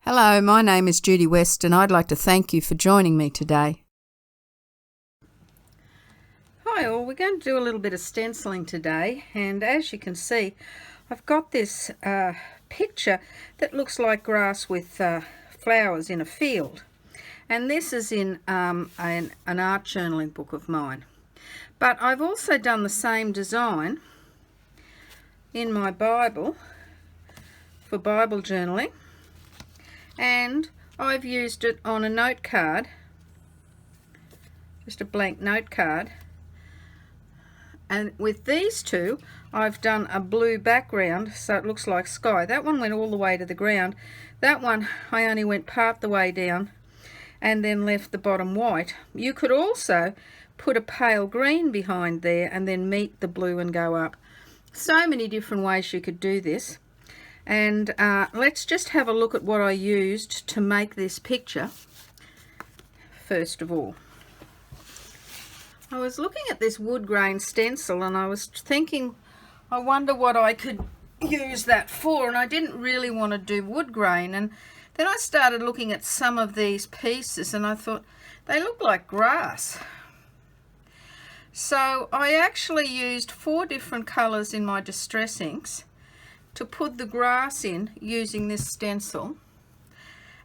Hello, my name is Judy West and I'd like to thank you for joining me today. Hi all, we're going to do a little bit of stenciling today, and as you can see I've got this picture that looks like grass with flowers in a field, and this is in an art journaling book of mine. But I've also done the same design in my Bible for Bible journaling, and I've used it on a note card, just a blank note card, and with these two I've done a blue background so it looks like sky. That one went all the way to the ground. That one I only went part the way down and then left the bottom white. You could also put a pale green behind there and then meet the blue and go up. So many different ways you could do this. And let's just have a look at what I used to make this picture. First of all, I was looking at this wood grain stencil and I was thinking, I wonder what I could use that for, and I didn't really want to do wood grain. And then I started looking at some of these pieces and I thought they look like grass. So I actually used 4 different colours in my distress inks to put the grass in using this stencil,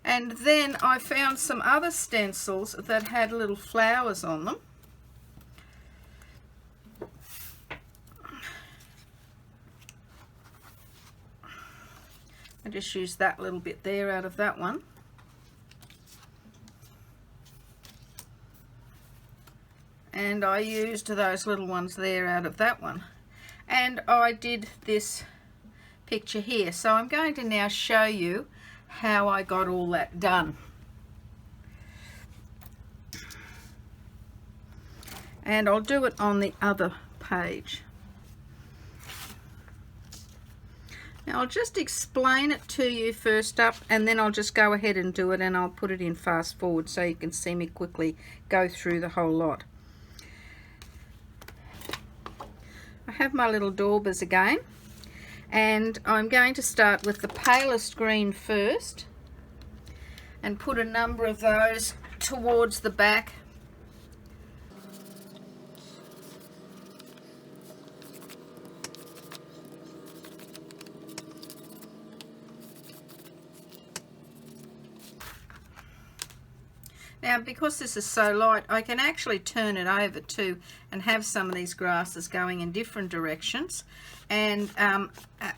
and then I found some other stencils that had little flowers on them. I just used that little bit there out of that one. And I used those little ones there out of that one. And I did this picture here. So I'm going to now show you how I got all that done. And I'll do it on the other page. Now I'll just explain it to you first up, and then I'll just go ahead and do it, and I'll put it in fast forward so you can see me quickly go through the whole lot. I have my little daubers again, and I'm going to start with the palest green first and put a number of those towards the back. Now, because this is so light, I can actually turn it over too and have some of these grasses going in different directions and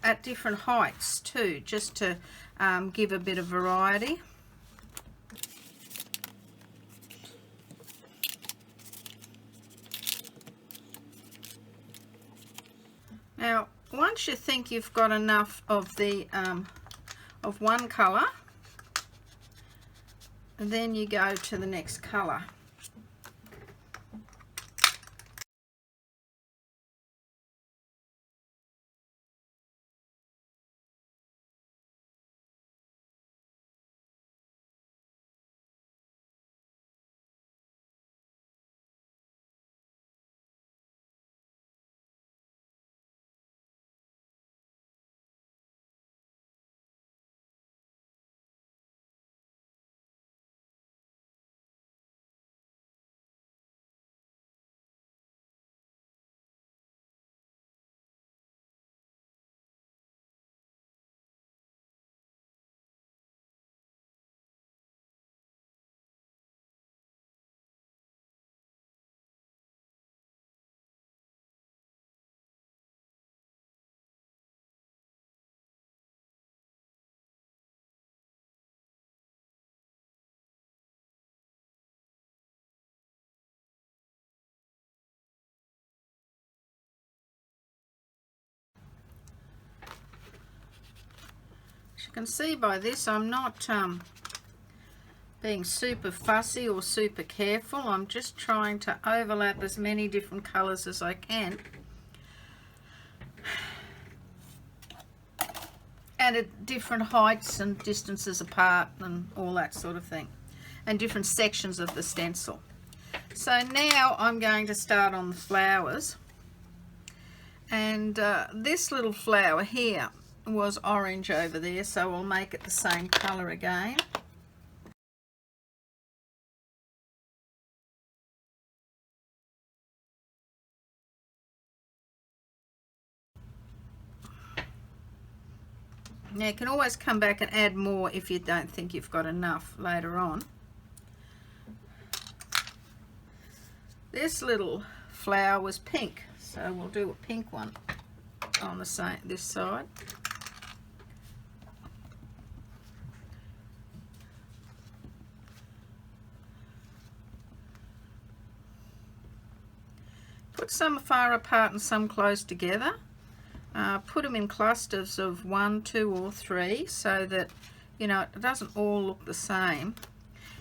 at different heights too, just to give a bit of variety. Now, once you think you've got enough of the of one colour, and then you go to the next colour. As you can see by this, I'm not being super fussy or super careful. I'm just trying to overlap as many different colours as I can, and at different heights and distances apart and all that sort of thing, and different sections of the stencil. So now I'm going to start on the flowers, and this little flower here was orange over there, so we'll make it the same colour again. Now you can always come back and add more if you don't think you've got enough later on. This little flower was pink, so we'll do a pink one on this side. Put some far apart and some close together. Put them in clusters of 1, 2 or 3 so that, you know, it doesn't all look the same.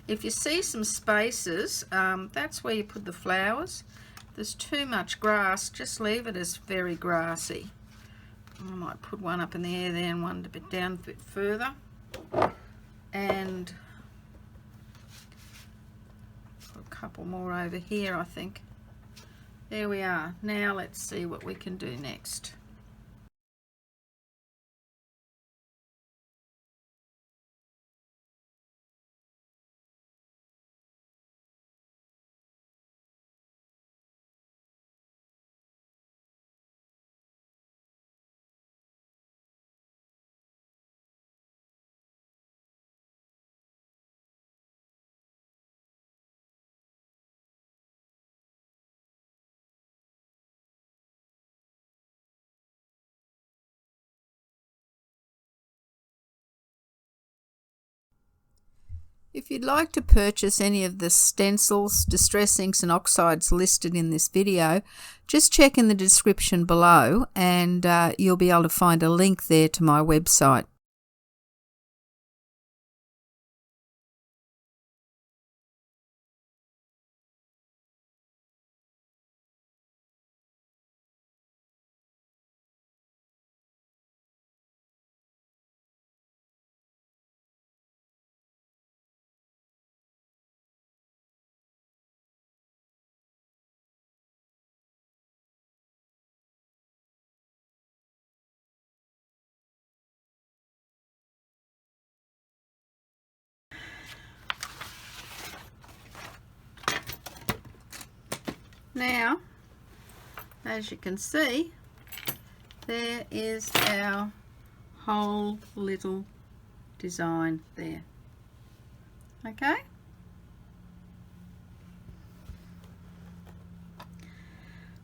If you see some spaces, that's where you put the flowers. If there's too much grass, just leave it as very grassy. I might put one up in the air there and one a bit down a bit further. And put a couple more over here, I think. There we are. Now let's see what we can do next. If you'd like to purchase any of the stencils, distress inks and oxides listed in this video, just check in the description below and you'll be able to find a link there to my website. Now, as you can see, there is our whole little design there. Okay?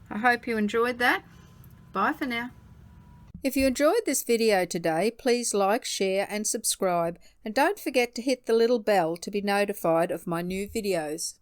I hope you enjoyed that. Bye for now. If you enjoyed this video today, please like, share and subscribe, and don't forget to hit the little bell to be notified of my new videos.